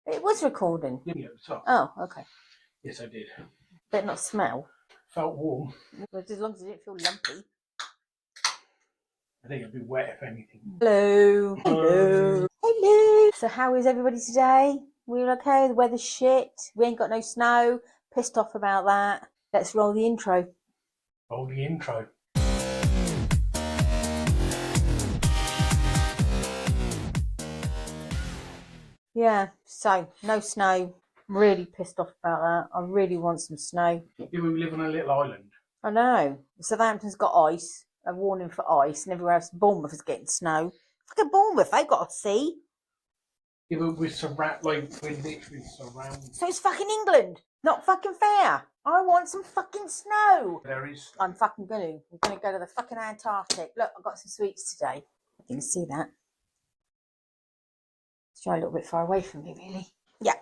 It was recording. Didn't you at the top? Oh, okay. Yes, I did. But not smell. Felt warm. But as long as it didn't feel lumpy. I think it'd be wet if anything. Hello. Hello. Hello. So how is everybody today? We're okay? The weather's shit. We ain't got no snow. Pissed off about that. Let's roll the intro. Roll the intro. Yeah, so no snow. Really pissed off about that. I really want some snow. Yeah, we live on a little island. I know. Southampton's got ice, a warning for ice, and everywhere else, Bournemouth is getting snow. Fucking Bournemouth, they've got a sea. Yeah, but we're literally surrounded. So it's fucking England. Not fucking fair. I want some fucking snow. There is. I'm gonna go to the fucking Antarctic. Look, I've got some sweets today. You can see that. Let's try a little bit far away from me, really. Yeah,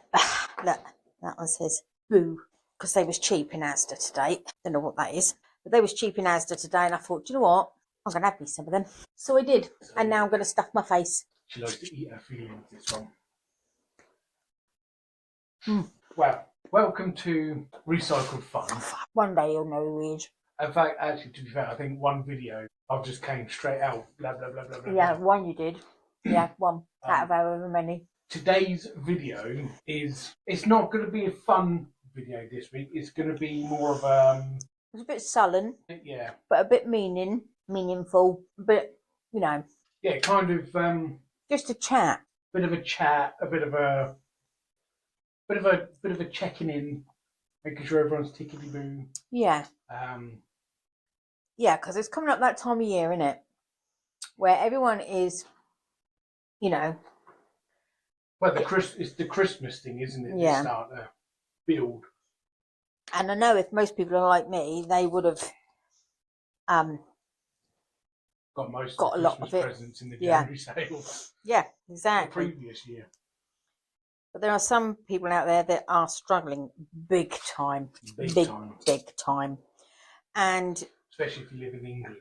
look, that was his boo. Because they was cheap in Asda today. Don't know what that is. But they was cheap in Asda today, and I thought, do you know what? I'm going to have me some of them. So I did. And now I'm going to stuff my face. She likes to eat her feelings, this one. Mm. Well, welcome to Recycled Fun. One day you'll know who he is. In fact, actually, to be fair, I think one video, I just came straight out, blah, blah, blah, blah, blah. Yeah, blah. one you did. Yeah, one out of however many. Today's video is, it's not going to be a fun video this week. It's going to be more of It's a bit sullen, yeah, but a bit meaningful, but, you know. yeah, kind of Just a chat. bit of a chat, a bit of a checking in, making sure everyone's tickety boo. Yeah. Yeah, because it's coming up that time of year, isn't it? Where everyone is, you know. Well, it's the Christmas thing, isn't it? Yeah. To start to build. And I know if most people are like me, they would have Got most got of a the lot Christmas of it. presents in the Yeah. January sale. Yeah, The exactly. previous year. But there are some people out there that are struggling big time. Big time. Big time. And Especially if you live in England.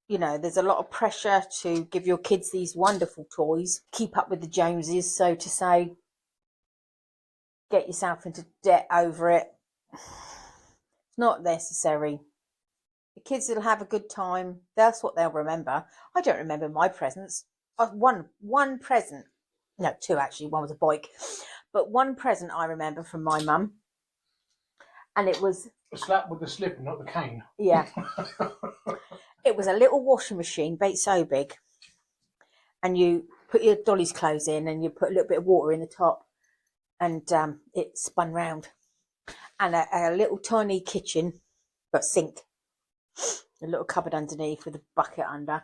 you know, there's a lot of pressure to give your kids these wonderful toys, keep up with the Joneses, so to say, get yourself into debt over it. It's not necessary. The kids will have a good time. That's what they'll remember. I don't remember my presents. One present, no, two actually. One was a bike, but one present I remember from my mum, and it was A slap with the slipper, not the cane. yeah. It was a little washing machine, so big, and you put your dolly's clothes in, and you put a little bit of water in the top, and it spun round, and a little tiny kitchen, but sink, a little cupboard underneath with a bucket under,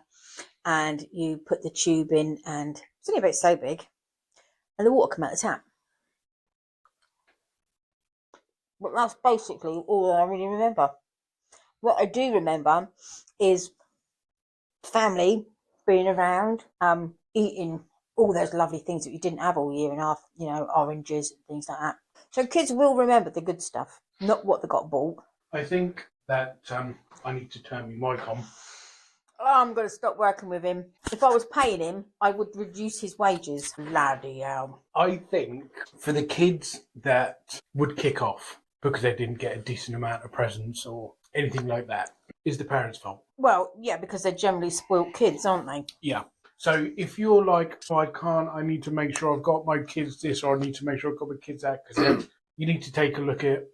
and you put the tube in, and it's only about so big, and the water come out the tap. But that's basically all I really remember. What I do remember is family being around, eating all those lovely things that you didn't have all year and half, you know, oranges and things like that. So kids will remember the good stuff, not what they got bought. I think that I need to turn my mic on. Oh, I'm going to stop working with him. If I was paying him, I would reduce his wages. Bloody hell. I think for the kids that would kick off because they didn't get a decent amount of presents or anything like that, is the parents' fault. Well, yeah, because they're generally spoilt kids, aren't they? Yeah. So if you're like, oh, I need to make sure I've got my kids this, or I need to make sure I've got my kids that, because you need to take a look at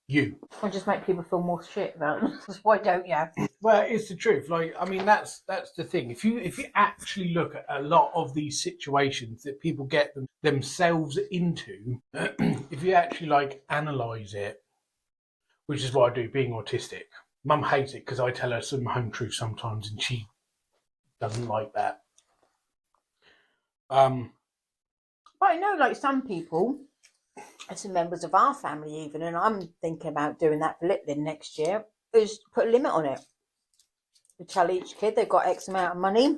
you. Or just make people feel more shit about them. Why don't you? Well, it's the truth. Like, I mean, that's the thing. If you actually look at a lot of these situations that people get themselves into, if you actually like analyse it, which is what I do, being autistic. Mum hates it because I tell her some home truths sometimes, and she doesn't like that. But I know, like some people, some members of our family even, and I'm thinking about doing that for Litlin next year, is put a limit on it. You tell each kid they've got X amount of money.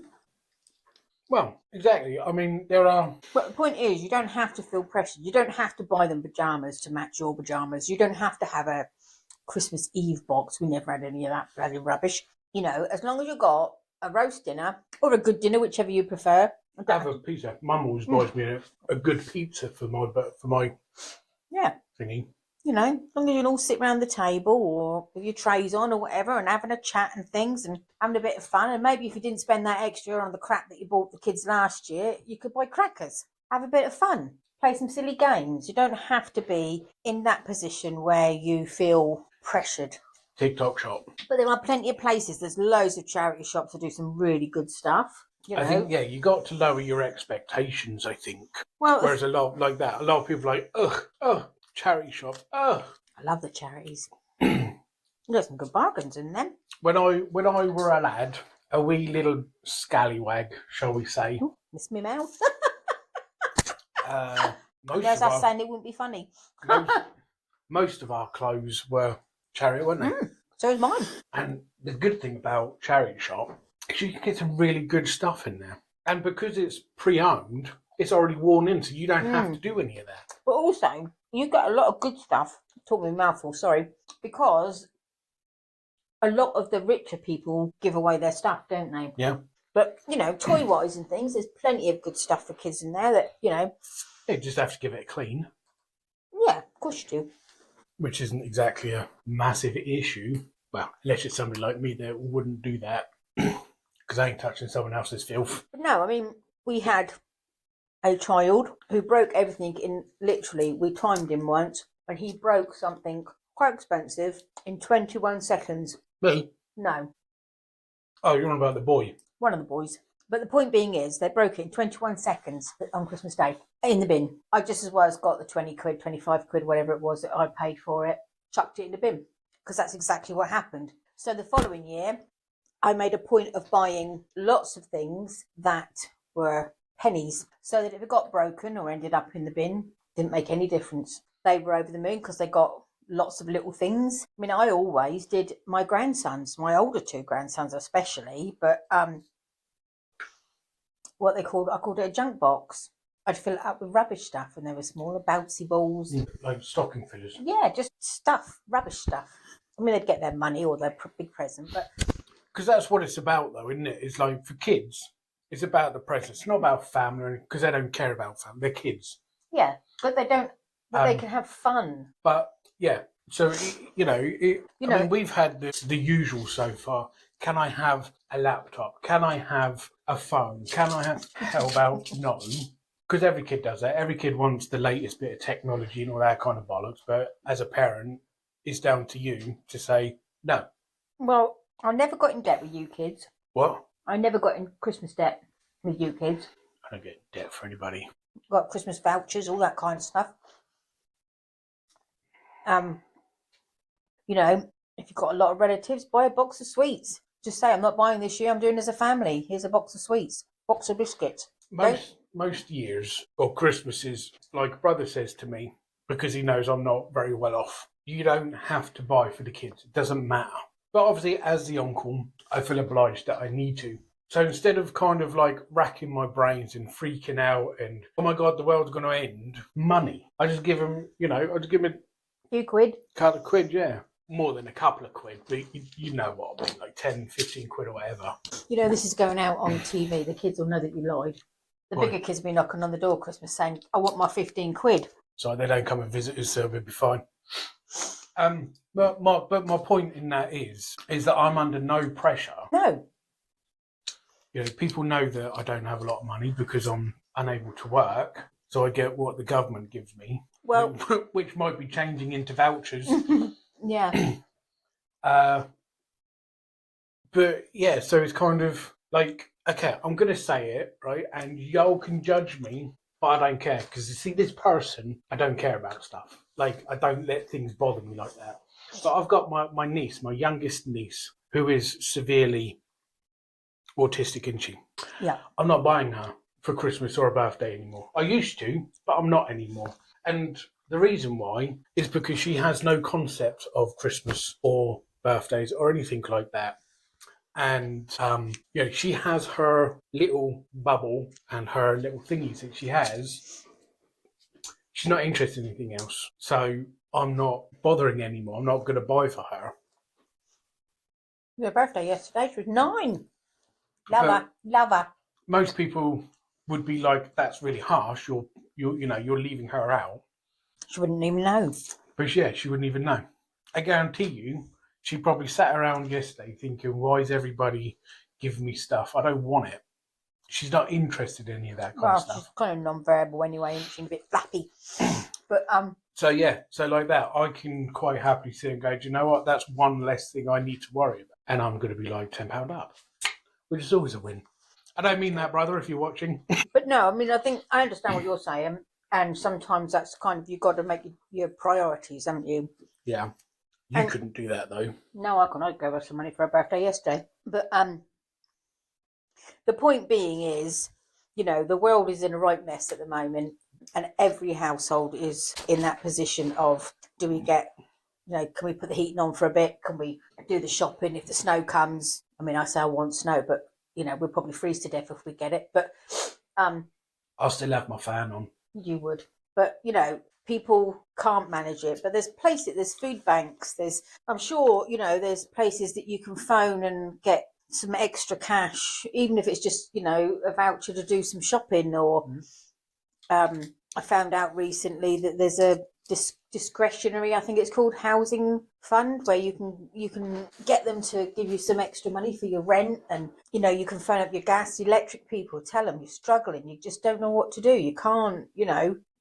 Well, exactly. I mean, there are... But the point is, you don't have to feel pressured. You don't have to buy them pyjamas to match your pyjamas. You don't have to have a Christmas Eve box. We never had any of that bloody rubbish. You know, as long as you've got a roast dinner or a good dinner, whichever you prefer, have a pizza. Mum always buys me a good pizza for my yeah. thingy. You know, as long as you can all sit around the table or with your trays on or whatever and having a chat and things and having a bit of fun. And maybe if you didn't spend that extra on the crap that you bought the kids last year, you could buy crackers. Have a bit of fun. Play some silly games. You don't have to be in that position where you feel pressured. TikTok shop. But there are plenty of places. There's loads of charity shops that do some really good stuff. You know. I think, you got to lower your expectations, I think. Well, whereas a lot like that, a lot of people are like, ugh, charity shop, ugh. I love the charities. There's some good bargains in them. When I were a lad, a wee little scallywag, shall we say. Ooh, miss me mouth. Most As I was saying, it wouldn't be funny. most of our clothes were charity, weren't they? So is mine. And the good thing about charity shop is you can get some really good stuff in there. And because it's pre-owned, it's already worn in, so you don't have to do any of that. But also, you get a lot of good stuff. Talk me mouthful, sorry. Because a lot of the richer people give away their stuff, don't they? Yeah. But, you know, toy-wise and things, there's plenty of good stuff for kids in there that, you know. You just have to give it a clean. Yeah, of course you do. Which isn't exactly a massive issue. Well, unless it's somebody like me that wouldn't do that. Because I ain't touching someone else's filth. But no, I mean, we had a child who broke everything in, literally, we timed him once, and he broke something quite expensive in 21 seconds. Me? No. Oh, you're on about the boy. One of the boys. But the point being is, they broke it in 21 seconds on Christmas Day in the bin. I just as well as got the 20 quid, 25 quid, whatever it was that I paid for it, chucked it in the bin. Because that's exactly what happened. So the following year, I made a point of buying lots of things that were pennies, so that if it got broken or ended up in the bin, didn't make any difference. They were over the moon because they got lots of little things. I mean, I always did my grandsons, my older two grandsons especially, but what they called, I called it a junk box. I'd fill it up with rubbish stuff, and they were smaller bouncy balls. Like stocking fillers. Yeah, just stuff, rubbish stuff. I mean, they'd get their money or their big present, but... Because that's what it's about, though, isn't it? It's like, for kids, it's about the present. It's not about family, because they don't care about family. They're kids. Yeah, but they don't... But they can have fun. But, yeah, so, I mean, we've had the usual so far. Can I have a laptop? Can I have a phone? Can I have... How about no? Because every kid does that. Every kid wants the latest bit of technology and all that kind of bollocks. But as a parent, it's down to you to say no. Well, I never got in debt with you kids. What? I never got in Christmas debt with you kids. I don't get in debt for anybody. Got Christmas vouchers, all that kind of stuff. You know, if you've got a lot of relatives, buy a box of sweets. Just say, I'm not buying this year, I'm doing as a family. Here's a box of sweets, box of biscuits. Most years or Christmases, like brother says to me, because he knows I'm not very well off, you don't have to buy for the kids. It doesn't matter. But obviously, as the uncle, I feel obliged that I need to. So instead of kind of like racking my brains and freaking out and, oh my God, the world's going to end, money. I just give him, I just give him a few quid. Couple of quid, yeah. More than a couple of quid, but you know what I mean, like 10, 15 quid or whatever. You know, this is going out on TV. The kids will know that you lied. The bigger kids will be knocking on the door Christmas saying, I want my 15 quid. So they don't come and visit us, so we'll be fine. But my point in that is that I'm under no pressure. No. People know that I don't have a lot of money because I'm unable to work, so I get what the government gives me. Well, which might be changing into vouchers. Yeah. But yeah, so it's kind of like, okay, I'm going to say it, right? And y'all can judge me, but I don't care. Because you see, this person, I don't care about stuff. Like, I don't let things bother me like that. But I've got my niece, my youngest niece, who is severely autistic, isn't she? Yeah. I'm not buying her for Christmas or a birthday anymore. I used to, but I'm not anymore. And the reason why is because she has no concept of Christmas or birthdays or anything like that. And, she has her little bubble and her little thingies that she has. She's not interested in anything else. So I'm not bothering anymore. I'm not going to buy for her. Your birthday yesterday, she was 9. Love her. Most people would be like, that's really harsh. You're leaving her out. She wouldn't even know. But yeah, she wouldn't even know. I guarantee you, she probably sat around yesterday thinking, why is everybody giving me stuff? I don't want it. She's not interested in any of that kind of stuff. She's kind of non-verbal anyway, and she's a bit flappy. But So yeah, so like that, I can quite happily sit and go, do you know what? That's one less thing I need to worry about. And I'm going to be like £10 up, which is always a win. I don't mean that, brother, if you're watching. But no, I mean, I think I understand what you're saying. And sometimes that's kind of, you've got to make your priorities, haven't you? Yeah. You couldn't do that, though. No, I couldn't. I gave her some money for her birthday yesterday. But the point being is, the world is in a right mess at the moment. And every household is in that position of, do we get, can we put the heating on for a bit? Can we do the shopping if the snow comes? I mean, I say I want snow, but, we'll probably freeze to death if we get it. But I'll still have my fan on. You would. But, people can't manage it. But there's food banks. I'm sure, there's places that you can phone and get some extra cash, even if it's just, a voucher to do some shopping. Or I found out recently that there's a discretionary, I think it's called, housing fund, where you can get them to give you some extra money for your rent. And you can phone up your gas, electric people, tell them you're struggling, you just don't know what to do, you can't,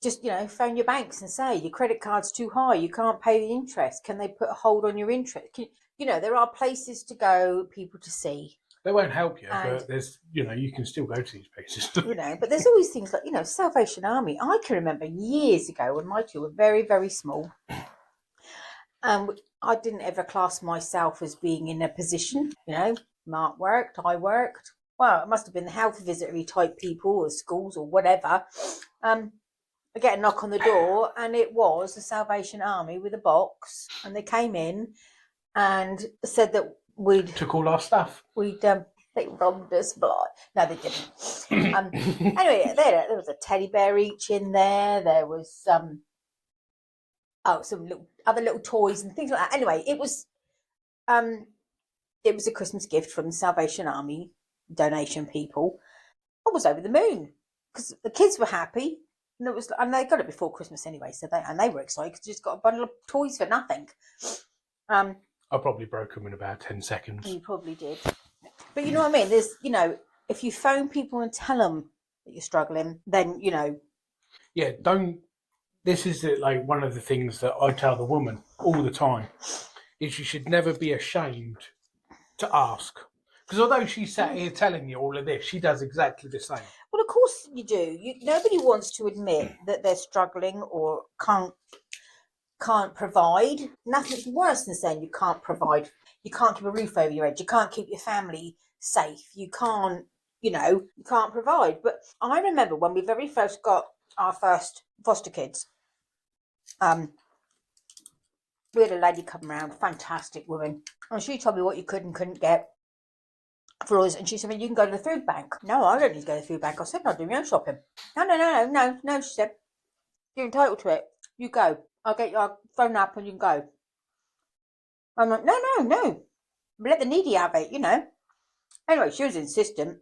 just phone your banks and say your credit card's too high, you can't pay the interest, can they put a hold on your interest? There are places to go, people to see. They won't help you, but there's, you can still go to these places. But there's always things like, Salvation Army. I can remember years ago when my two were very, very small. I didn't ever class myself as being in a position, Mark worked, I worked. Well, it must have been the health visitory type people or schools or whatever. I get a knock on the door and it was the Salvation Army with a box, and they came in and said that took all our stuff. They robbed us, but no, they didn't. Anyway, there was a teddy bear each in there. There was some other little toys and things like that. Anyway, it was a Christmas gift from the Salvation Army donation people. I was over the moon because the kids were happy, and they got it before Christmas anyway, so they were excited because they just got a bundle of toys for nothing. I probably broke them in about 10 seconds. You probably did. But you know what I mean? There's, if you phone people and tell them that you're struggling, then, Yeah, this is like one of the things that I tell the woman all the time, is you should never be ashamed to ask. Because although she's sat here telling you all of this, she does exactly the same. Well, of course you do. Nobody wants to admit that they're struggling or can't provide. Nothing's worse than saying you can't provide. You can't keep a roof over your head. You can't keep your family safe. You can't, you can't provide. But I remember when we very first got our first foster kids, we had a lady come around, fantastic woman, and she told me what you could and couldn't get for us. And she said, well, you can go to the food bank. No, I don't need to go to the food bank. I said, no, do my own shopping. No, she said, you're entitled to it. You go. I'll phone up and you can go. I'm like, no. Let the needy have it, Anyway, she was insistent.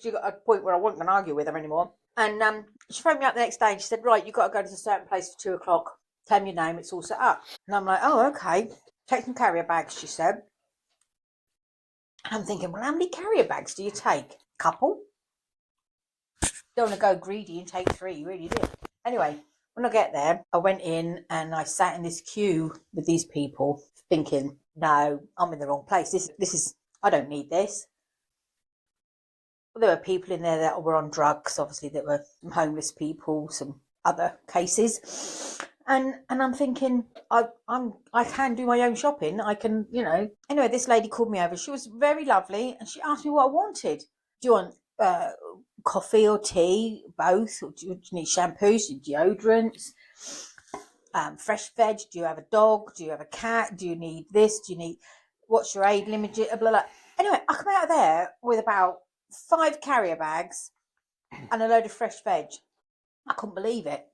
She got a point where I wasn't going to argue with her anymore. And she phoned me up the next day and she said, right, you've got to go to a certain place for 2:00. Tell me your name, it's all set up. And I'm like, oh, okay. Take some carrier bags, she said. And I'm thinking, well, how many carrier bags do you take? Couple? Don't want to go greedy and take 3, you really did. Anyway, when I get there, I went in and I sat in this queue with these people thinking, no, I'm in the wrong place. This is, I don't need this. There were people in there that were on drugs, obviously, that were some homeless people, some other cases. And I'm thinking, I can do my own shopping. I can, Anyway, this lady called me over. She was very lovely and she asked me what I wanted. Do you want coffee or tea? Both? Or do you need shampoos, deodorants, fresh veg? Do you have a dog? Do you have a cat? Do you need this? What's your age limit? Blah, blah, blah. Anyway, I come out of there with about 5 carrier bags and a load of fresh veg. I couldn't believe it.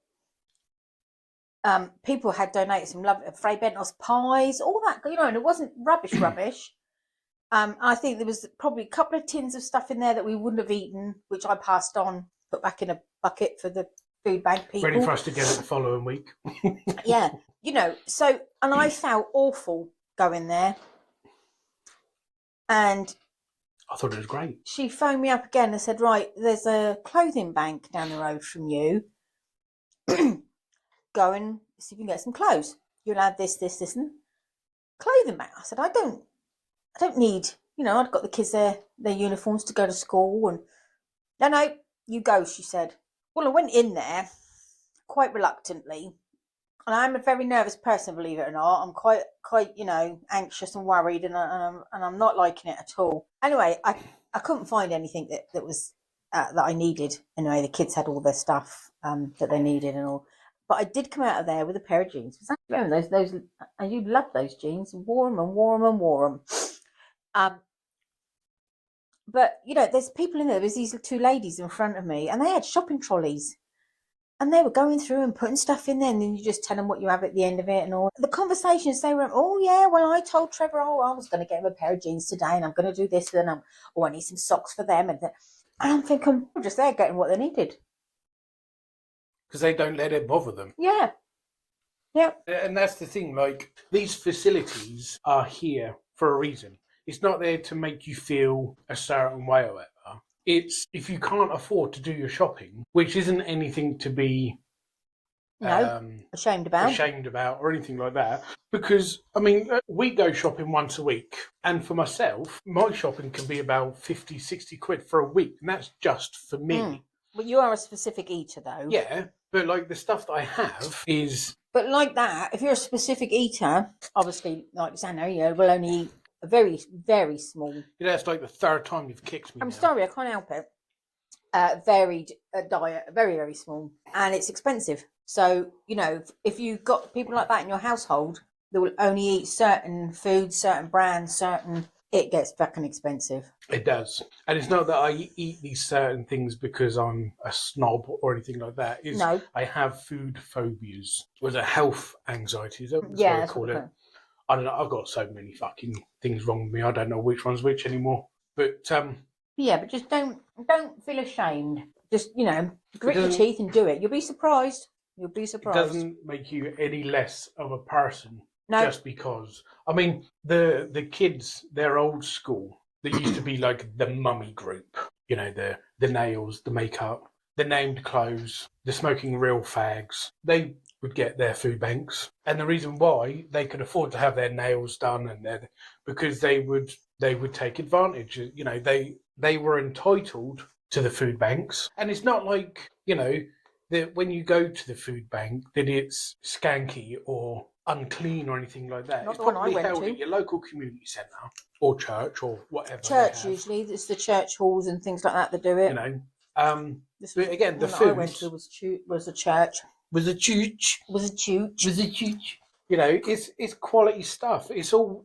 People had donated some Fray Bentos pies, all that, and it wasn't rubbish. I think there was probably a couple of tins of stuff in there that we wouldn't have eaten, which I passed on, put back in a bucket for the food bank people. Ready for us to get it the following week. Yeah, so, and I felt awful going there. And I thought it was great. she phoned me up again and said, right, there's a clothing bank down the road from you. Go and see if you can get some clothes. You'll have this, and clothing bank. I said, I don't need, I've got the kids their uniforms to go to school. And no, you go, she said. Well, I went in there quite reluctantly. And I'm a very nervous person, believe it or not. I'm quite, anxious and worried, and I'm not liking it at all. Anyway, I couldn't find anything that was that I needed. Anyway, the kids had all their stuff that they needed and all. But I did come out of there with a pair of jeans. Remember those? And you loved those jeans. Wore them. But there's people in there. There's these two ladies in front of me, and they had shopping trolleys. And they were going through and putting stuff in there, and then you just tell them what you have at the end of it and all. The conversations, they were, oh, yeah, well, I told Trevor, I was going to get him a pair of jeans today, and I'm going to do this, and I need some socks for them. And I'm thinking, I'm just there getting what they needed. Because they don't let it bother them. Yeah. Yeah. And that's the thing, like, these facilities are here for a reason. It's not there to make you feel a certain way or whatever. It's if you can't afford to do your shopping, which isn't anything to be ashamed about or anything like that. Because, we go shopping once a week. And for myself, my shopping can be about 50, 60 quid for a week. And that's just for me. But you are a specific eater, though. Yeah, but like the stuff that I have is... But like that, if you're a specific eater, obviously, like Zannah, will only eat a very, very small... That's like the third time you've kicked me. I'm sorry, I can't help it. Varied diet, very, very small. And it's expensive. So, if you've got people like that in your household that will only eat certain foods, certain brands, it gets fucking expensive. It does. And it's not that I eat these certain things because I'm a snob or anything like that. No. I have food phobias. Or a health anxiety. Is that what Yeah, I call it? I don't know. I've got so many fucking things wrong with me. I don't know which one's which anymore. But yeah, but just don't feel ashamed. Just grit your teeth and do it. You'll be surprised. It doesn't make you any less of a person. No. Just because. The kids, they're old school. They used to be like the mummy group. The nails, the makeup, the named clothes, the smoking real fags. They would get their food banks. And the reason why they could afford to have their nails done because they would take advantage. They were entitled to the food banks. And it's not like, that when you go to the food bank that it's skanky or unclean or anything like that. Not it's the one probably I went held to. at your local community centre or church or whatever. Church usually. It's the church halls and things like that that do it. But again, the food I went to was a church. Was a church. It's quality stuff. It's all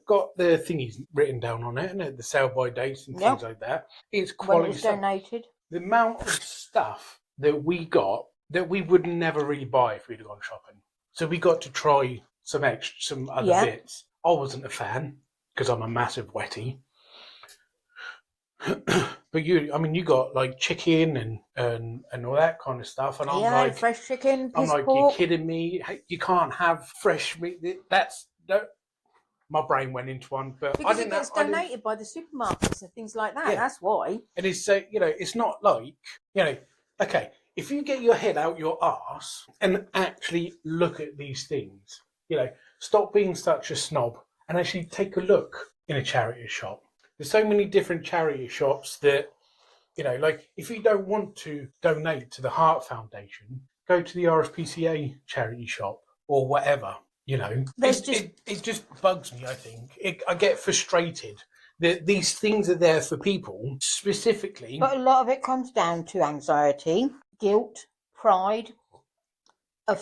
got the thingies written down on it, and the sell by dates and things like that. It's quality when it was stuff. donated. The amount of stuff that we got that we would never really buy if we'd gone shopping. So we got to try some other bits. I wasn't a fan because I'm a massive wetty. But you got like chicken and all that kind of stuff, and I'm like fresh chicken. I'm like, pork. you're kidding me? You can't have fresh meat. My brain went into one, but because it gets donated by the supermarkets and things like that. Yeah. That's why. And it's it's not like okay. If you get your head out your arse and actually look at these things, stop being such a snob and actually take a look in a charity shop. There's so many different charity shops that, like if you don't want to donate to the Heart Foundation, go to the RSPCA charity shop or whatever, It just bugs me, I think. I get frustrated that these things are there for people specifically. But a lot of it comes down to anxiety, guilt, pride.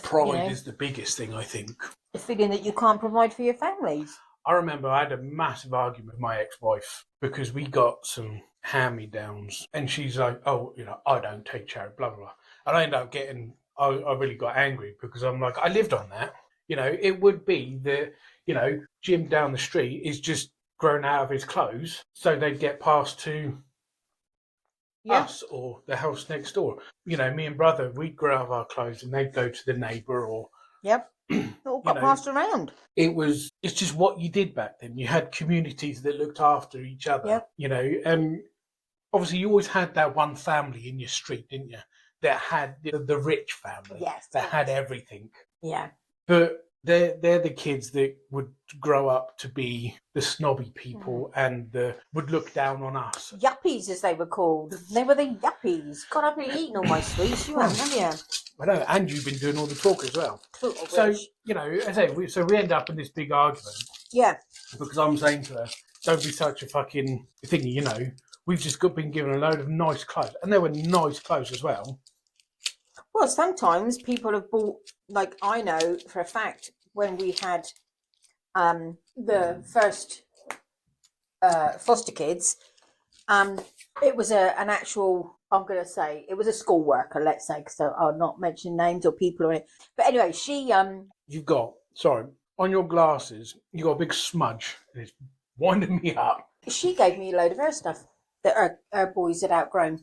Pride is the biggest thing, I think. The feeling that you can't provide for your families. I remember I had a massive argument with my ex-wife because we got some hand-me-downs and she's like, oh, I don't take charity, blah, blah, blah. And I ended up I really got angry because I'm like, I lived on that. It would be that, Jim down the street is just grown out of his clothes, so they'd get passed to us or the house next door. You know, me and brother, we'd grow out of our clothes and they'd go to the neighbour or... Yep. It all got passed around. It's just what you did back then. You had communities that looked after each other, you know, and obviously you always had that one family in your street, didn't you? That had the rich family, that had everything. Yeah. But they're the kids that would grow up to be the snobby people and would look down on us. Yuppies, as they were called. They were the yuppies. God, I've been eating all my sweets. You haven't, have you? I know, and you've been doing all the talk as well. So, you know, as I say, we end up in this big argument. Yeah. Because I'm saying to her, don't be such a fucking thingy, you know. We've just been given a load of nice clothes. And they were nice clothes as well. Well, sometimes people have bought, like I know for a fact, when we had the first foster kids, it was an actual, I'm going to say, it was a school worker, let's say, so I'll not mention names or people or anything. But anyway, she... You've got, sorry, on your glasses, you got a big smudge and it's winding me up. She gave me a load of her stuff that her boys had outgrown.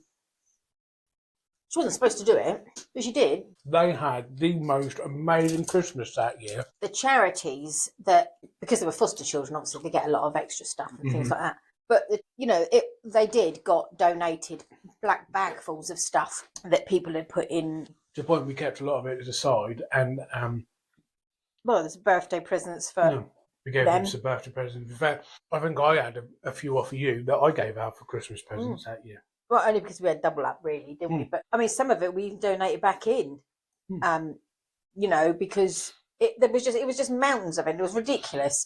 She wasn't supposed to do it, but she did. They had the most amazing Christmas that year. The charities that, because they were foster children, obviously they get a lot of extra stuff and things like that. But, you know, they got donated black bagfuls of stuff that people had put in. To the point we kept a lot of it aside and... well, there's birthday presents for we gave them some birthday presents. In fact, I think I had a few off of you that I gave out for Christmas presents that year. Well, only because we had double up, really, didn't we? But, I mean, some of it we even donated back in, you know, because it was just mountains of it. It was ridiculous.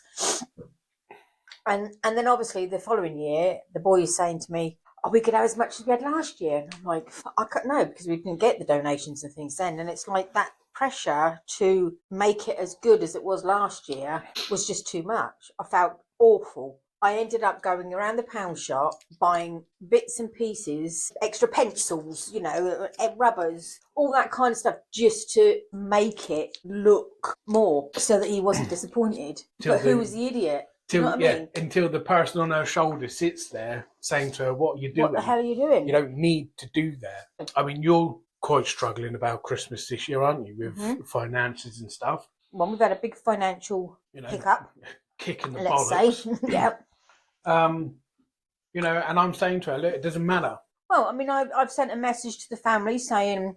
And then, obviously, the following year, the boy is saying to me, oh, we could have as much as we had last year. And I'm like, I couldn't know, because we didn't get the donations and things then. And it's like that pressure to make it as good as it was last year was just too much. I felt awful. I ended up going around the pound shop, buying bits and pieces, extra pencils, you know, rubbers, all that kind of stuff, just to make it look more so that he wasn't disappointed. But who was the idiot? You know what I mean? Until the person on her shoulder sits there saying to her, what are you doing? What the hell are you doing? You don't need to do that. I mean, you're quite struggling about Christmas this year, aren't you, with finances and stuff? Well, we've had a big financial hiccup. Kick in the let's bollocks. Say. Yeah. You know, and I'm saying to her, look, it doesn't matter. Well, I mean, I've sent a message to the family saying,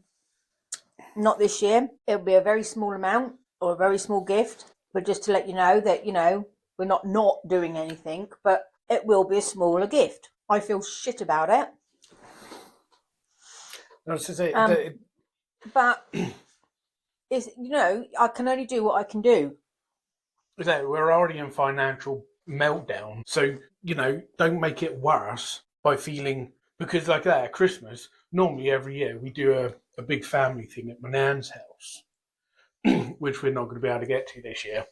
not this year. It'll be a very small amount or a very small gift, but just to let you know that, you know, we're not doing anything, but it will be a smaller gift. I feel shit about it. I was to say, but it's, you know, I can only do what I can do. We're already in financial meltdown, so you know, don't make it worse by feeling, because like that at Christmas, normally every year we do a big family thing at my nan's house, which we're not going to be able to get to this year.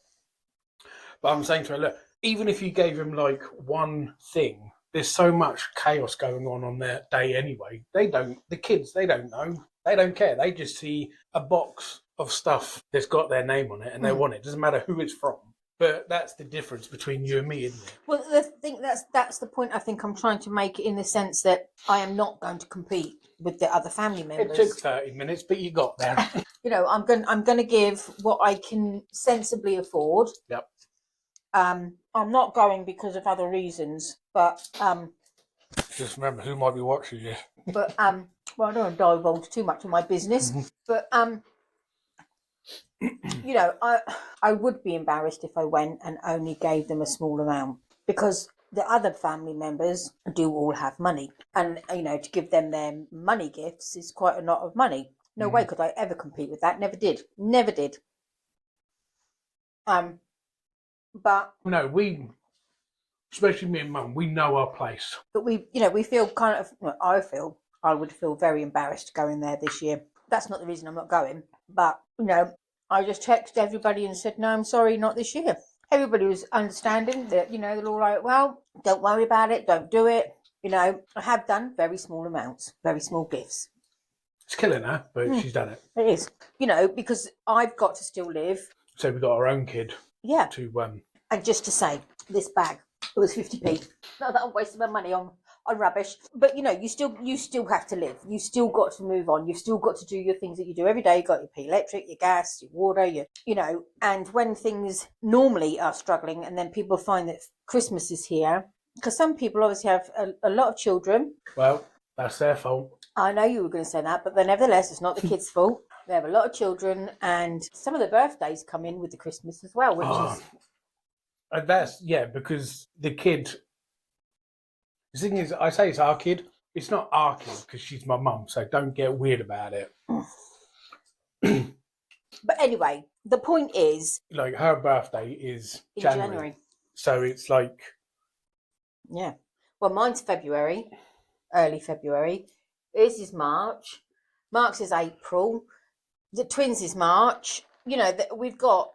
But I'm saying to her, look, even if you gave him like one thing, there's so much chaos going on that day anyway. The kids don't know, they don't care. They just see a box of stuff that's got their name on it and they want it. Doesn't matter who it's from. But that's the difference between you and me, isn't it? Well, I think that's the point I think I'm trying to make, in the sense that I am not going to compete with the other family members. It took 30 minutes, but you got there. You know, I'm going to give what I can sensibly afford. Yep. I'm not going because of other reasons, but just remember who might be watching you. But well, I don't want to divulge too much of my business, but you know, I would be embarrassed if I went and only gave them a small amount, because the other family members do all have money, and you know, to give them their money gifts is quite a lot of money. No way could I ever compete with that. Never did. But no, we, especially me and Mum, we know our place. But we, you know, we feel kind of. Well, I would feel very embarrassed going there this year. That's not the reason I'm not going, but you know, I just texted everybody and said, no, I'm sorry, not this year. Everybody was understanding that, you know, they're all like, well, don't worry about it, don't do it. You know, I have done very small amounts, very small gifts. It's killing her, but she's done it. It is. You know, because I've got to still live. So we've got our own kid. Yeah. To And just to say, this bag It was 50p. Not that I'm wasting my money on rubbish, but you still have to live. You still got to move on. You've still got to do your things that you do every day. You got your pay electric, your gas, your water, and when things normally are struggling, and then people find that Christmas is here, because some people obviously have a lot of children. Well, that's their fault. I know you were going to say that, but then nevertheless, it's not the kids' fault. They have a lot of children, and some of the birthdays come in with the Christmas as well, which is. And that's, because the kid. The thing is, I say it's our kid. It's not our kid because she's my mum, so don't get weird about it. But anyway, the point is, like, her birthday is in January. So it's like. Yeah. Well, mine's February, early February. His is March. Mark's is April. The twins is March. We've got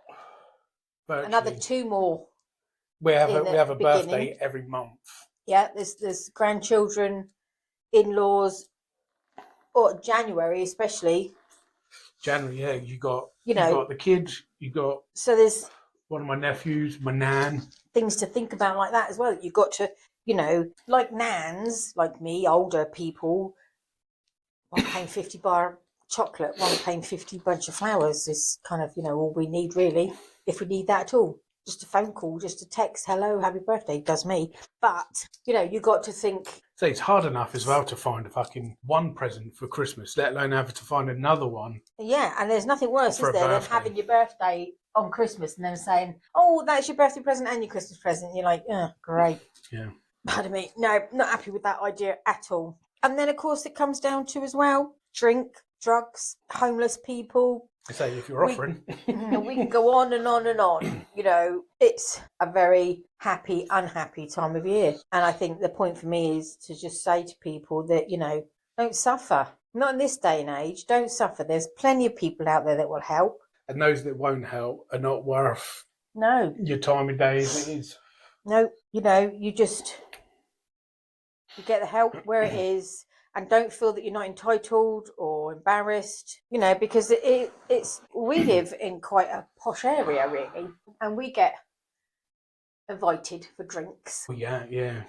virtually another 2 more. We have a birthday every month. Yeah, there's grandchildren, in-laws, or January especially. January, yeah, you got the kids, so there's one of my nephews, my nan. Things to think about like that as well. You've got to, like nans, like me, older people, one paying 50 bar chocolate, one paying 50 bunch of flowers is kind of, all we need really, if we need that at all. Just a phone call, just a text, hello, happy birthday, does me. But, you got to think. So it's hard enough as well to find a fucking one present for Christmas, let alone have to find another one. Yeah, and there's nothing worse, is there, than having your birthday on Christmas and then saying, oh, that's your birthday present and your Christmas present. You're like, oh, great. Yeah. Pardon me. No, not happy with that idea at all. And then, of course, it comes down to as well, drink, drugs, homeless people. I say, if you're offering. We can go on and on and on. It's a very happy, unhappy time of year. And I think the point for me is to just say to people that, don't suffer. Not in this day and age. Don't suffer. There's plenty of people out there that will help. And those that won't help are not worth your time of day as it is. No, you get the help where it is. And don't feel that you're not entitled or embarrassed, because we live in quite a posh area, really, and we get invited for drinks. Well, yeah.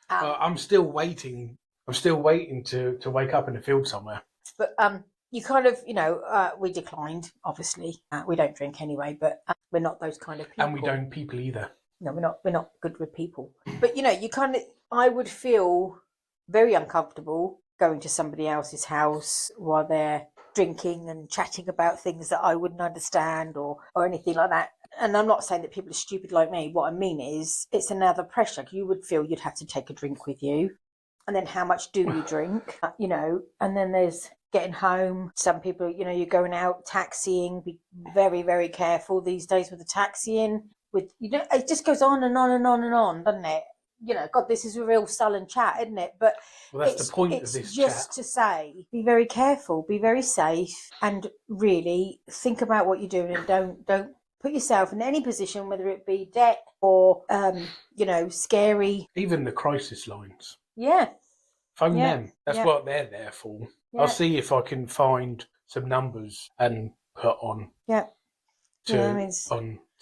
I'm still waiting. I'm still waiting to wake up in the field somewhere. But you kind of, we declined, obviously. We don't drink anyway, but we're not those kind of people. And we don't people either. No, we're not good with people. But, I would feel very uncomfortable going to somebody else's house while they're drinking and chatting about things that I wouldn't understand or anything like that. And I'm not saying that people are stupid like me. What I mean is it's another pressure. You would feel you'd have to take a drink with you. And then how much do you drink? And then there's getting home. Some people, you're going out taxiing. Be very, very careful these days with the taxiing. It just goes on and on and on and on, doesn't it? God, this is a real sullen chat, isn't it? But that's the point of this chat. It's just to say, be very careful, be very safe, and really think about what you're doing, and don't put yourself in any position, whether it be debt or scary. Even the crisis lines. Yeah. Phone them. That's what they're there for. Yeah. I'll see if I can find some numbers and put on. Yeah. So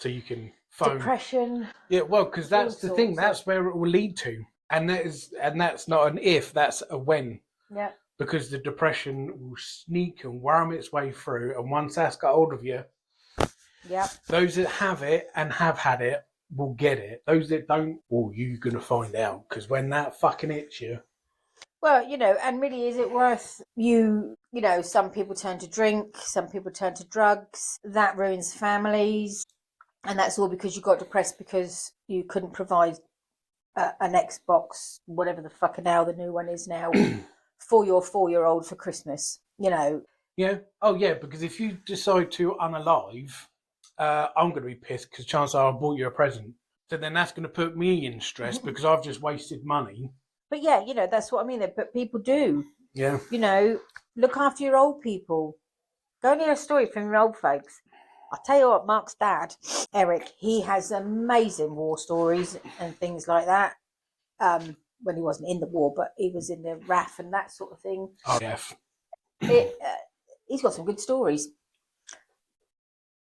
you can. Phone. Depression. Yeah, well, because that's the thing. That's where it will lead to, and that's not an if. That's a when. Yeah. Because the depression will sneak and worm its way through, and once that's got hold of you, those that have it and have had it will get it. Those that don't, well, you're gonna find out, because when that fucking hits you. Well, and really, is it worth you? Some people turn to drink, some people turn to drugs. That ruins families. And that's all because you got depressed because you couldn't provide an Xbox, whatever the fucking hell the new one is now, for your 4-year-old for Christmas, Yeah. Oh, yeah, because if you decide to unalive, I'm going to be pissed because chances are I bought you a present. So then that's going to put me in stress because I've just wasted money. But yeah, that's what I mean. But people do. Yeah. Look after your old people. Go and hear a story from your old folks. I'll tell you what, Mark's dad, Eric, he has amazing war stories and things like that. When he wasn't in the war, but he was in the RAF and that sort of thing. Oh, yeah. He's got some good stories.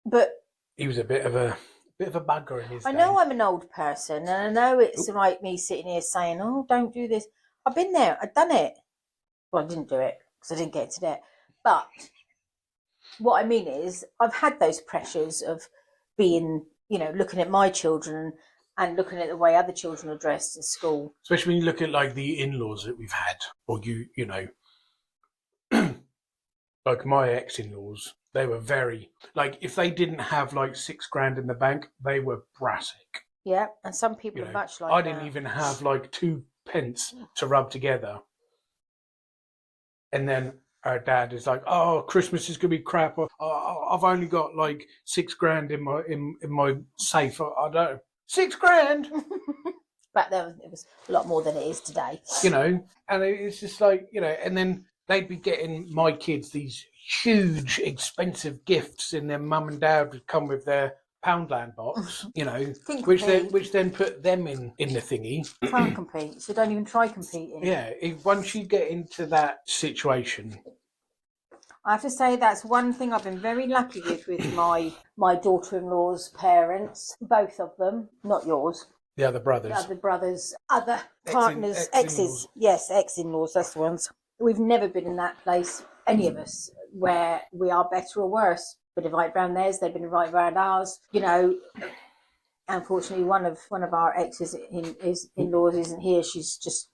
But he was a bit of a bit of a bugger in his I day. know I'm an old person, and I know it's like me sitting here saying, "Oh, don't do this." I've been there. I've done it. Well, I didn't do it because I didn't get into debt. But what I mean is, I've had those pressures of being, looking at my children and looking at the way other children are dressed at school. Especially when you look at like the in-laws that we've had, or you know, like my ex-in-laws, they were very like if they didn't have like £6,000 in the bank, they were brassic. Yeah, and some people You are know, much like I that. didn't even have like 2p to rub together, and then our dad is like, "Oh, Christmas is gonna be crap. I've only got like £6,000 in my safe. I don't £6,000." Back then, it was a lot more than it is today. And it's just like, and then they'd be getting my kids these huge, expensive gifts, and their mum and dad would come with their Poundland box, which then put them in the thingy. Try and compete. So don't even try competing. Yeah, once you get into that situation, I have to say that's one thing I've been very lucky with my daughter-in-law's parents, both of them, not yours. the other brothers, other partners, exes. Yes, ex-in-laws, that's the ones. We've never been in that place, any of us, where we are better or worse. Been invited round theirs, they've been invited round ours. Unfortunately, one of our exes in-laws isn't here. She's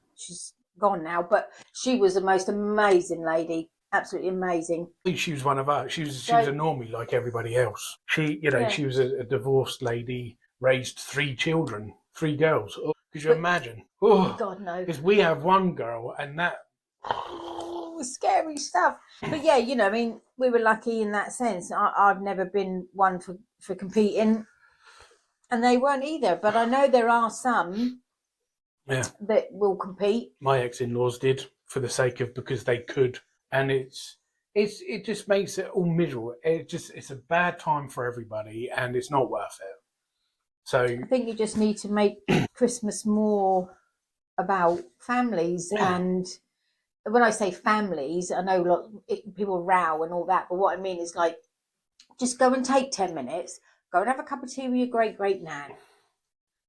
gone now, but she was the most amazing lady. Absolutely amazing. She was one of us. She was a normie like everybody else. She was a divorced lady, raised 3 children, 3 girls. Oh, could you imagine? Oh, God, no. Because we have 1 girl, and that scary stuff. But yeah, we were lucky in that sense. I've never been one for competing, and they weren't either. But I know there are some that will compete. My ex-in-laws did because they could, and it just makes it all miserable. It's a bad time for everybody, and it's not worth it. So I think you just need to make Christmas more about families. And when I say families, I know people row and all that, but what I mean is like, just go and take 10 minutes, go and have a cup of tea with your great nan,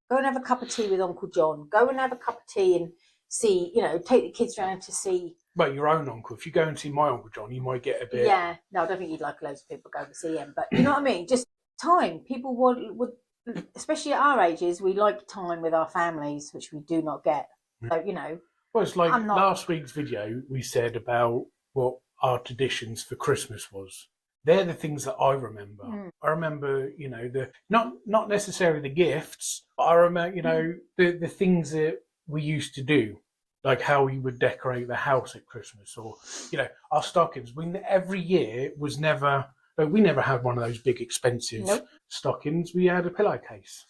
go and have a cup of tea with Uncle John, go and have a cup of tea and see, take the kids around to see. Well, your own uncle. If you go and see my Uncle John, you might get a bit. Yeah, no, I don't think you'd like loads of people go and see him, but you know what I mean? Just time. People would, especially at our ages, we like time with our families, which we do not get. So, Well, it's like last week's video, we said about what our traditions for Christmas was. They're the things that I remember. I remember, the not necessarily the gifts, but I remember, the things that we used to do, like how we would decorate the house at Christmas, or our stockings. Every year was never. We never had one of those big expensive stockings. We had a pillowcase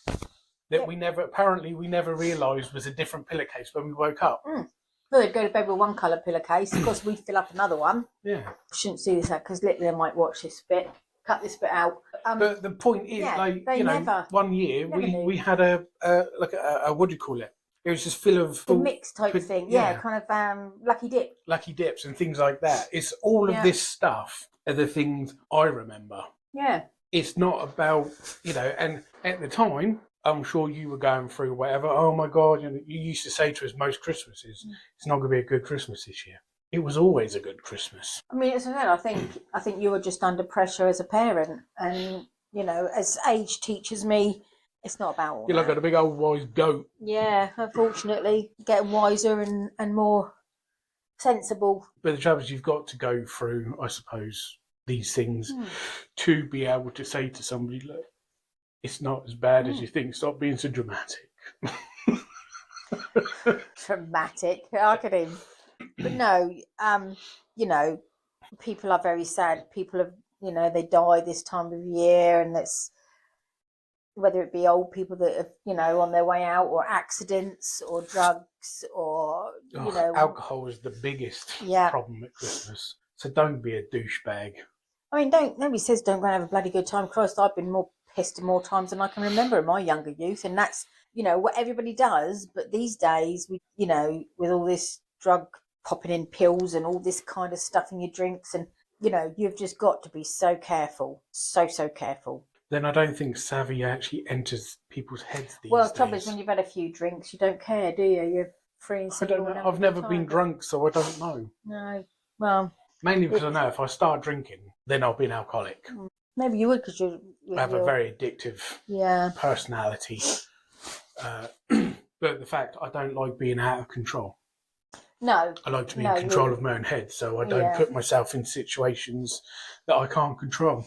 that we never realised was a different pillowcase when we woke up. Well, they'd go to bed with one colour pillowcase. Of course, we'd fill up another one. Yeah. Shouldn't see this out because literally I might watch this bit, cut this bit out. But the point is, one year we had a what do you call it? It was just full mix type of thing. Yeah, kind of lucky dips and things like that. It's all of this stuff are the things I remember. Yeah. It's not about, and at the time, I'm sure you were going through whatever. Oh my God, you used to say to us most Christmases, it's not going to be a good Christmas this year. It was always a good Christmas. I mean, as I said, I think you were just under pressure as a parent, and as age teaches me, it's not about all You're like a big old wise goat. Yeah, unfortunately, getting wiser and more sensible. But the trouble is, you've got to go through, I suppose, these things to be able to say to somebody, look, it's not as bad as you think. Stop being so dramatic. Dramatic. Look at him. But no, people are very sad. People have, they die this time of year, and that's whether it be old people that are, on their way out, or accidents, or drugs, or, alcohol is the biggest problem at Christmas. So don't be a douchebag. I mean, nobody says don't go and have a bloody good time. Christ, I've been more pissed more times than I can remember in my younger youth, and that's what everybody does. But these days, we with all this drug popping in pills and all this kind of stuff in your drinks, and you've just got to be so careful, so careful. then I don't think savvy actually enters people's heads these Well, the trouble is days. when you've had a few drinks, you don't care, do you? You're free and I don't single know. and having I've a good never time. been drunk, so I don't know. No. Well, Mainly because I know if I start drinking, then I'll be an alcoholic. maybe you would because you're I have a very addictive personality. But the fact I don't like being out of control. No. I like to be in control of my own head, so I don't put myself in situations that I can't control.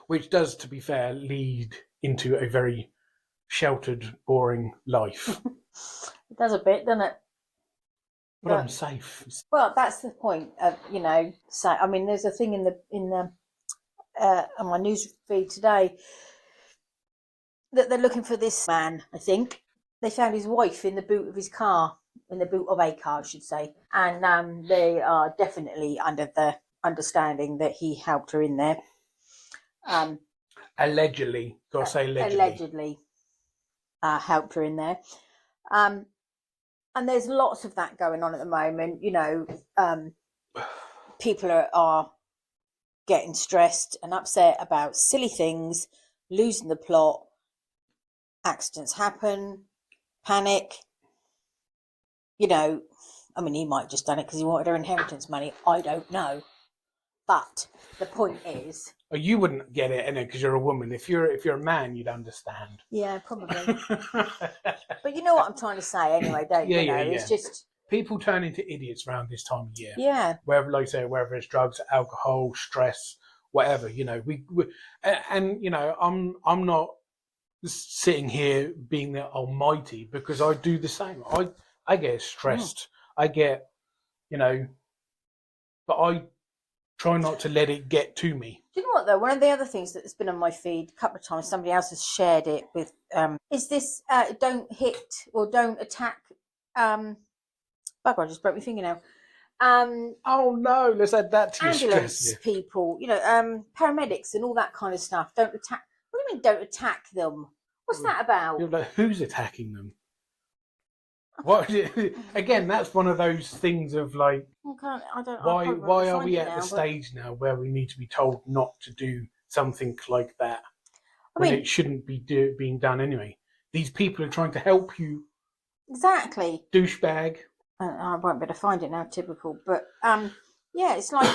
Which does, to be fair, lead into a very sheltered, boring life. It does a bit, doesn't it? But I'm safe. Well, that's the point of, so I mean, there's a thing in the on my news feed today that they're looking for this man. I think they found his wife in the boot of his car, in the boot of a car, I should say, and they are definitely under the understanding that he helped her in there. Allegedly, gotta say allegedly. Allegedly, helped her in there. And there's lots of that going on at the moment. People are getting stressed and upset about silly things, losing the plot, accidents happen, panic. I mean, he might have just done it because he wanted her inheritance money. I don't know. But the point is... You wouldn't get it, innit, because you're a woman. If you're a man, you'd understand. Yeah, probably. But you know what I'm trying to say anyway, don't you? Yeah. It's just... People turn into idiots around this time of year. Yeah. Whether it's drugs, alcohol, stress, whatever, we I'm not sitting here being the almighty because I do the same. I get stressed. I get, but I try not to let it get to me. Do you know what though? One of the other things that's been on my feed a couple of times, somebody else has shared it with, is this don't hit or don't attack. Bugger, I just broke my finger now. Oh no, let's add that to your ambulance people, paramedics and all that kind of stuff. Don't attack. What do you mean? Don't attack them? What's that about? You're like, who's attacking them? What again? That's one of those things of like, why are we at the stage now where we need to be told not to do something like that when it shouldn't be being done anyway? These people are trying to help you. Exactly. Douchebag. I won't be able to find it now. Typical, but yeah, it's like,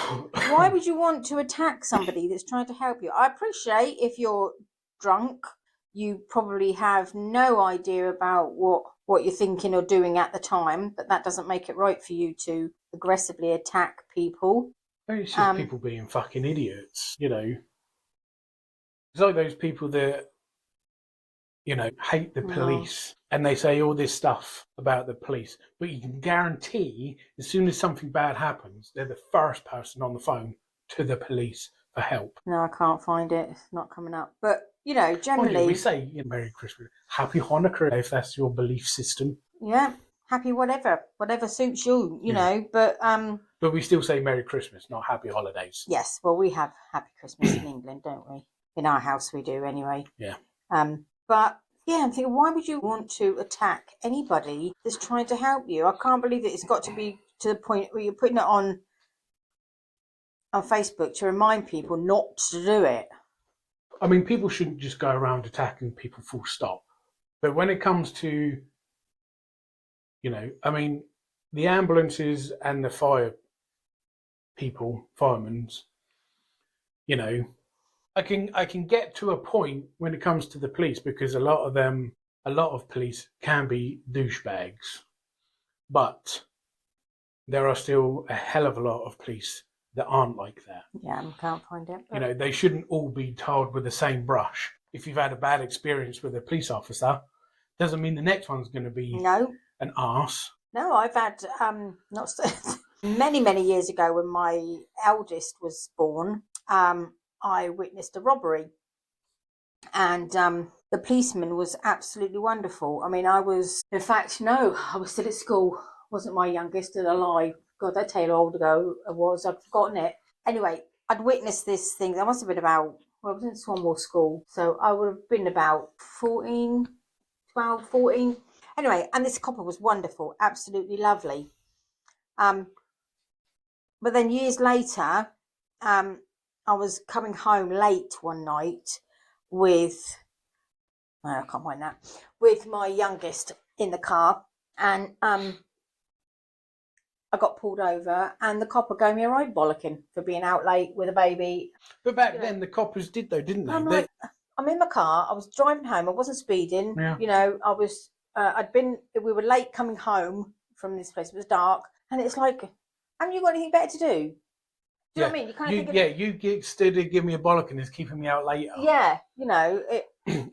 why would you want to attack somebody that's trying to help you? I appreciate if you're drunk, you probably have no idea about what you're thinking or doing at the time, but that doesn't make it right for you to aggressively attack people. It's just people being fucking idiots, It's like those people that, hate the police and they say all this stuff about the police, but you can guarantee as soon as something bad happens, they're the first person on the phone to the police for help. No, I can't find it. It's not coming up. But, generally... we say Merry Christmas, Happy Hanukkah, if that's your belief system. Yeah, happy whatever suits you, know, but... But we still say Merry Christmas, not Happy Holidays. Yes, well, we have Happy Christmas in England, don't we? In our house we do, anyway. Yeah. But, yeah, I'm thinking, why would you want to attack anybody that's trying to help you? I can't believe that it's got to be to the point where you're putting it on Facebook to remind people not to do it. I mean, people shouldn't just go around attacking people full stop. But when it comes to, the ambulances and the fire people, firemen, I can get to a point when it comes to the police because a lot of police can be douchebags. But there are still a hell of a lot of police that aren't like that. Yeah, I can't find it. But... they shouldn't all be tarred with the same brush. If you've had a bad experience with a police officer, doesn't mean the next one's going to be an arse. No, I've had many, many years ago when my eldest was born, I witnessed a robbery. And the policeman was absolutely wonderful. I mean, I was still at school. Wasn't my youngest, and a lie. God, I tell you how old ago I was. I've forgotten it. Anyway, I'd witnessed this thing. I must have been about, I was in Swanmore School. So I would have been about 12, 14. Anyway, and this copper was wonderful. Absolutely lovely. But then years later, I was coming home late one night with, I can't find that, with my youngest in the car, and I got pulled over, and the copper gave me a right bollocking for being out late with a baby. But back then, the coppers did though, didn't they? I'm like, I'm in my car. I was driving home. I wasn't speeding. Yeah. You know, I was. We were late coming home from this place. It was dark, and it's like, haven't you got anything better to do? Do you know what I mean? You kind of think. You stood to give me a bollocking is keeping me out later. Yeah, you know.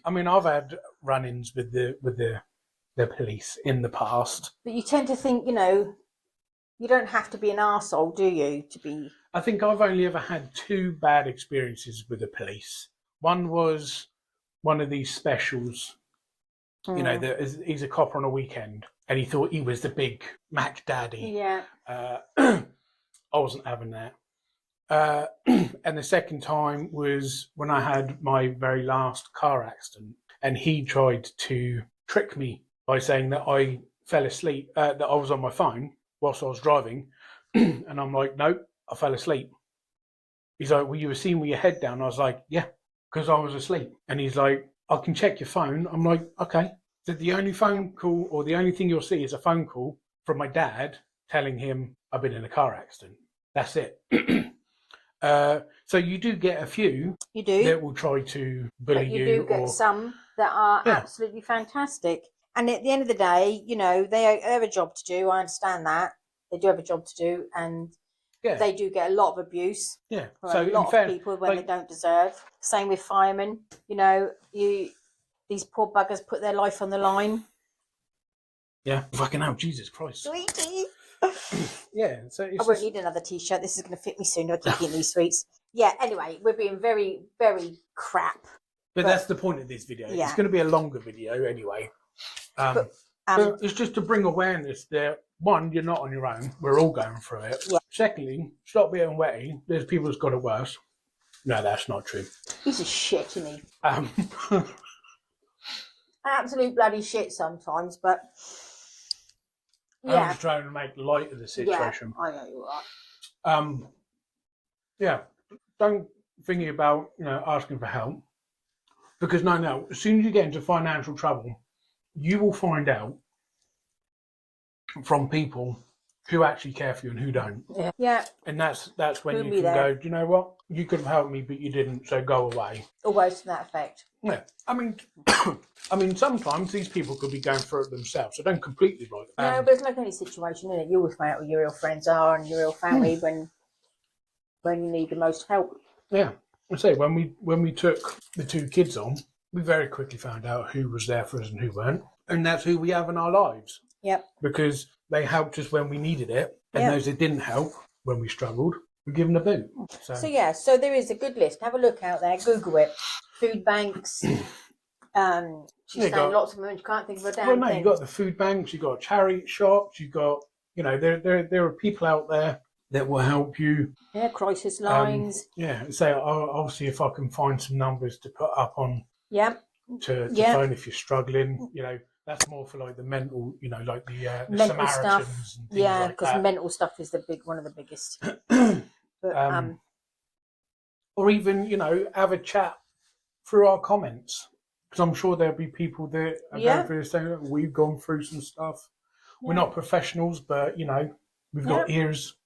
I mean, I've had run-ins with the police in the past. But you tend to think, you know, you don't have to be an arsehole, do you, to be... I think I've only ever had 2 bad experiences with the police. One was one of these specials. You know, he's a cop on a weekend, and he thought he was the big Mac Daddy. Yeah. I wasn't having that. And the second time was when I had my very last car accident, and he tried to trick me by saying that I fell asleep, that I was on my phone whilst I was driving. And I'm like, no, I fell asleep. He's like, well, you were seen with your head down. I was like, yeah, because I was asleep. And he's like, I can check your phone. I'm like, okay. So the only phone call, or the only thing you'll see, is a phone call from my dad telling him I've been in a car accident. That's it. So you do get a few that will try to bully you. You do get some that are absolutely fantastic. And at the end of the day, you know, they have a job to do. I understand that. They do have a job to do, and they do get a lot of abuse. Yeah. So a lot of people when they don't deserve. Same with firemen. You know, these poor buggers put their life on the line. Yeah. Fucking hell, Jesus Christ. Sweetie. Yeah. So I won't need another t-shirt. This is going to fit me soon. I keep eating these sweets. Yeah. Anyway, we're being very, very crap. But that's the point of this video. Yeah. It's going to be a longer video anyway. But it's just to bring awareness that, one, you're not on your own. We're all going through it. Yeah. Secondly, stop being wetty. There's people that's got it worse. No, that's not true. He's a shit, isn't he? Absolute bloody shit sometimes, but I'm just trying to make light of the situation. Yeah, I know you are. Yeah, don't think about asking for help, because no, as soon as you get into financial trouble, you will find out from people who actually care for you and who don't. Yeah. And that's when you can go, do you know what? You could have helped me, but you didn't, so go away. Always to that effect. Yeah. I mean, sometimes these people could be going through it themselves, so don't completely write it. No, but it's like any situation, isn't it? You always find out who your real friends are and your real family when you need the most help. Yeah. I say, when we took the 2 kids on, we very quickly found out who was there for us and who weren't. And that's who we have in our lives. Yep. Because they helped us when we needed it, and those that didn't help when we struggled, we give them a boot. So there is a good list. Have a look out there. Google it. Food banks. She's saying lots of them. You can't think of a damn thing. You've got the food banks. You've got charity shops. You've got, there are people out there that will help you. Yeah, crisis lines. I'll see if I can find some numbers to put up on. Yeah. To phone if you're struggling. That's more for like the mental, like the mental Samaritans stuff. And things like because mental stuff is one of the biggest. But, or even, have a chat through our comments, because I'm sure there'll be people that are going through the same. We've gone through some stuff. Yeah. We're not professionals, but we've got ears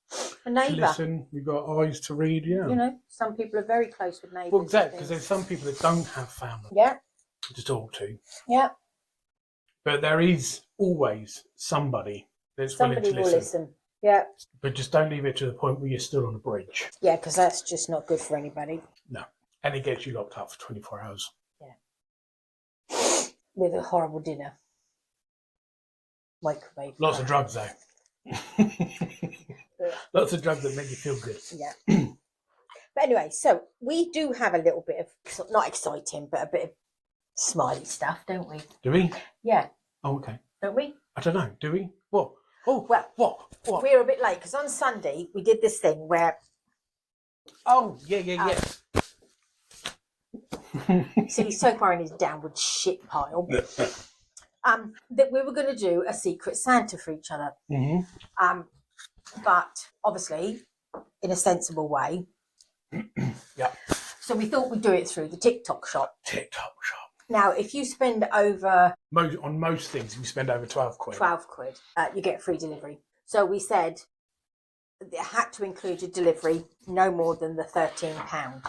to listen. We've got eyes to read. Yeah. Some people are very close with neighbours. Well, exactly, because there's some people that don't have family. Yeah. To talk to. Yeah. But there is always somebody that's willing to listen. Yeah. But just don't leave it to the point where you're still on a bridge. Yeah, because that's just not good for anybody. No. And it gets you locked up for 24 hours. Yeah. With a horrible dinner. Microwave. Lots of drugs, though. Lots of drugs that make you feel good. Yeah. But anyway, so we do have a little bit of, not exciting, but a bit of smiley stuff, don't we? Do we? Yeah. Oh, okay. Don't we? I don't know. Do we? What? Oh, well, what? We're a bit late because on Sunday we did this thing where. Oh, yeah. See, he's so far in his downward shit pile. That we were going to do a secret Santa for each other. Mm-hmm. But obviously, in a sensible way. Yeah. So we thought we'd do it through the TikTok shop. TikTok shop. Now, if you spend over... On most things, if you spend over 12 quid. 12 quid, you get free delivery. So we said it had to include a delivery no more than the £13.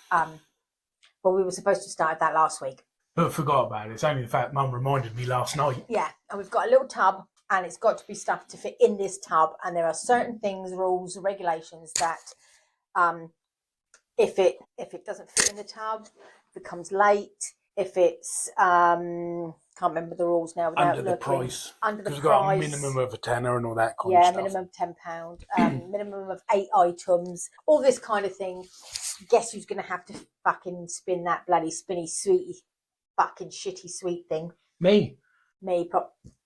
But we were supposed to start that last week. But I forgot about it. It's only the fact Mum reminded me last night. Yeah, and we've got a little tub, and it's got to be stuff to fit in this tub. And there are certain things, rules, regulations that if it doesn't fit in the tub, if it comes late, if it's can't remember the rules now. Under the price. Under the price. Because we've got a minimum of a tenner and all that kind of stuff. Yeah, minimum of £10, minimum of 8 items, all this kind of thing. Guess who's going to have to fucking spin that bloody spinny, sweetie, fucking shitty sweet thing? Me,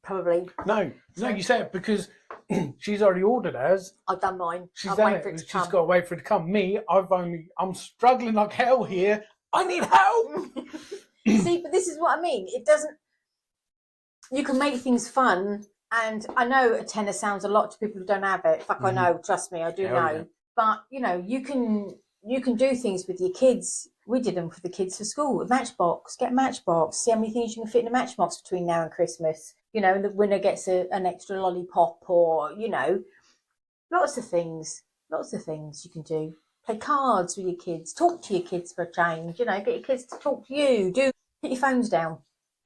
probably. No, you said because she's already ordered hers. I've done mine. She's got to wait for it to come. Me, I'm struggling like hell here. I need help. See, but this is what I mean. It doesn't. You can make things fun, and I know a tenner sounds a lot to people who don't have it. Fuck, I know. Trust me, I do know. Yeah. But you can do things with your kids. We did them for the kids for school. A matchbox. Get a matchbox. See how many things you can fit in a matchbox between now and Christmas. The winner gets an extra lollipop, or lots of things. Lots of things you can do. Play cards with your kids. Talk to your kids for a change. Get your kids to talk to you. Put your phones down.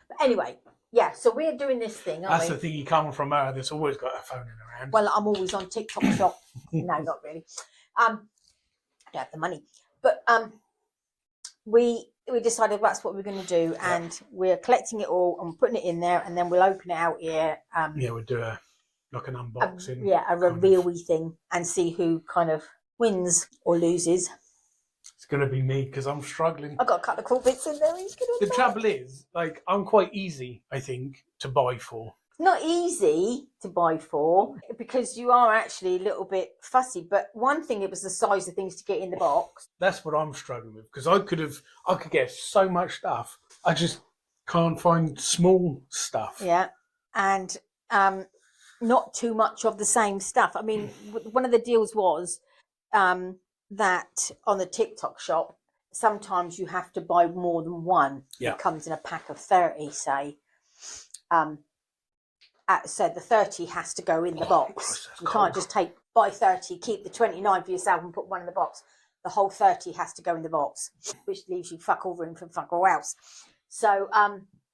But anyway, yeah. So we're doing this thing. That's the thing. You come from her that's always got her phone in her hand. Well, I'm always on TikTok shop. No, not really. I don't have the money, but we decided that's what we're going to do, and we're collecting it all and putting it in there, and then we'll open it out here. We'll do an unboxing. A reveal-y thing, and see who kind of wins or loses. It's going to be me because I'm struggling. I've got a couple of cool bits in there. The trouble is, I'm quite easy, I think, to buy for. Not easy to buy for because you are actually a little bit fussy. But one thing, it was the size of things to get in the box. That's what I'm struggling with because I could get so much stuff. I just can't find small stuff. Yeah, and not too much of the same stuff. I mean, one of the deals was that on the TikTok shop, sometimes you have to buy more than one. Yeah. It comes in a pack of 30, say. So the 30 has to go in the box. You can't just buy 30, keep the 29 for yourself and put one in the box. The whole 30 has to go in the box, which leaves you fuck all room for fuck all else. So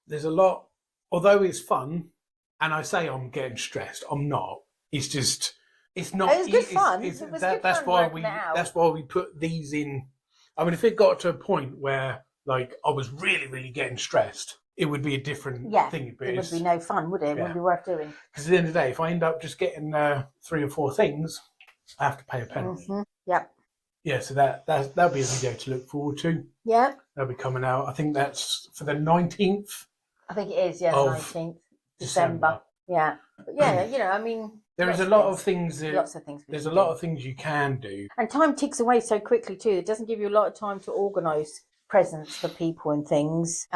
there's a lot, although it's fun, and I say I'm getting stressed, I'm not. It's just, it's not. It was good fun. That's why we put these in. I mean, if it got to a point where I was really, really getting stressed, it would be a different thing. But it would be no fun, would it? It wouldn't be worth doing. Because at the end of the day, if I end up just getting 3 or 4 things, I have to pay a penalty. Mm-hmm. Yep. Yeah, so that'll be a video to look forward to. Yeah. That'll be coming out. I think that's for the 19th. I think it is, the 19th December. Yeah. But yeah, I mean, there is a lot of things. Lots of things. There's a lot of things you can do. And time ticks away so quickly too. It doesn't give you a lot of time to organise presents for people and things.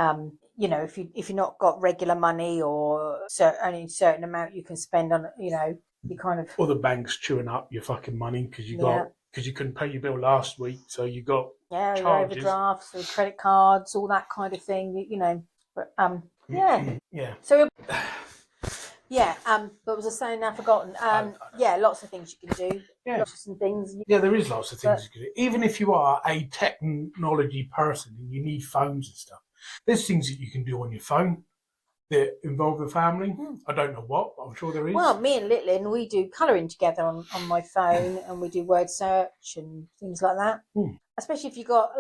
If you're not got regular money or only a certain amount you can spend on, you kind of. Or the bank's chewing up your fucking money because you couldn't pay your bill last week, so you got charges. Overdrafts, the credit cards, all that kind of thing. But yeah. So. Yeah, what was I saying? I've forgotten. Lots of things you can do. Yeah. Lots of some things. Yeah, there is lots of things you can do. Even if you are a technology person and you need phones and stuff, there's things that you can do on your phone that involve the family. I don't know what, but I'm sure there is. Well, me and Litlin, we do colouring together on my phone, and we do word search and things like that. Especially if you got,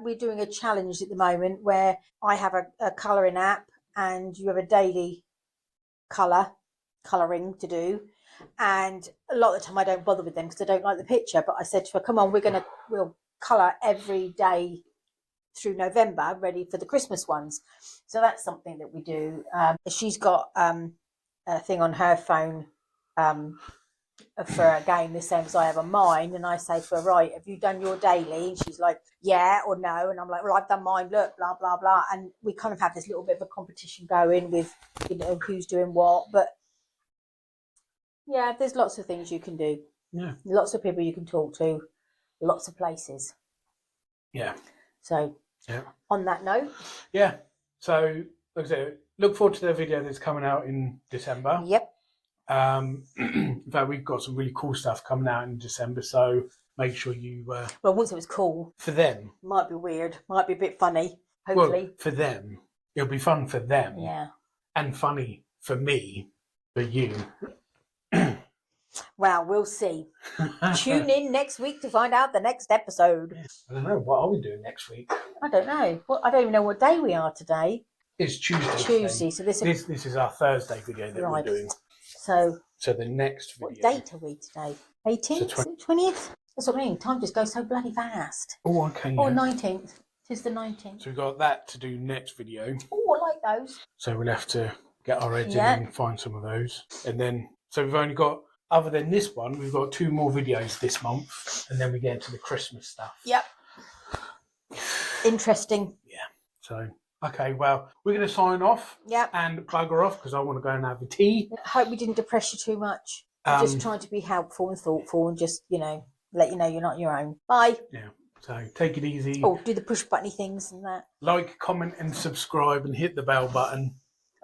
we're doing a challenge at the moment where I have a colouring app and you have a daily colouring to do, and a lot of the time I don't bother with them because I don't like the picture, but I said to her, come on, we'll colour every day through November, ready for the Christmas ones. So that's something that we do. She's got a thing on her phone for a game the same as I have on mine, and I say to her, right, have you done your daily? And she's like, yeah or no, and I'm like, well, I've done mine, look, blah blah blah, and we kind of have this little bit of a competition going with who's doing what. But yeah, there's lots of things you can do. Yeah, lots of people you can talk to, lots of places. Yeah. So, Yeah. on that note. Yeah. So, like I said, look forward to the video that's coming out in December. Yep. In fact, we've got some really cool stuff coming out in December, so make sure you... well, once it was cool. For them. Might be weird. Might be a bit funny, hopefully. Well, for them. It'll be fun for them. Yeah. And funny for me, for you. Well, we'll see. Tune in next week to find out the next episode. I don't know. What are we doing next week? I don't know. Well, I don't even know what day we are today. It's Tuesday. Tuesday. So this is our Thursday video that we're doing. So the next video. What date are we today? 18th? 20th? That's what I mean. Time just goes so bloody fast. Oh, okay. Or 19th. Tis the 19th. So we've got that to do next video. Oh, I like those. So we'll have to get our heads in and find some of those. And then, so we've only got, other than this one, we've got 2 more videos this month. And then we get into the Christmas stuff. Yep. Interesting. Yeah. So, okay, well, we're going to sign off. Yep. And bugger off because I want to go and have a tea. I hope we didn't depress you too much. We're just trying to be helpful and thoughtful and just, let you know you're not your own. Bye. Yeah. So take it easy. Oh, do the push buttony things and that. Like, comment and subscribe and hit the bell button.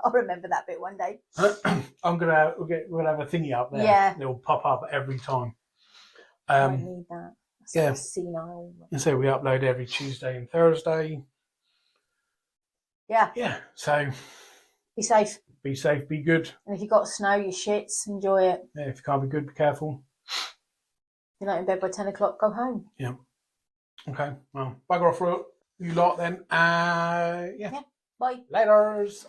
I'll remember that bit one day. We'll have a thingy up there. Yeah. It'll pop up every time. I need that. That's yeah. Senile. And so we upload every Tuesday and Thursday. Yeah. Yeah. So be safe. Be safe, be good. And if you've got snow, you shits, enjoy it. Yeah, if you can't be good, be careful. If you're not in bed by 10 o'clock, go home. Yeah. Okay. Well, bugger off you lot then. Yeah. Bye. Laters.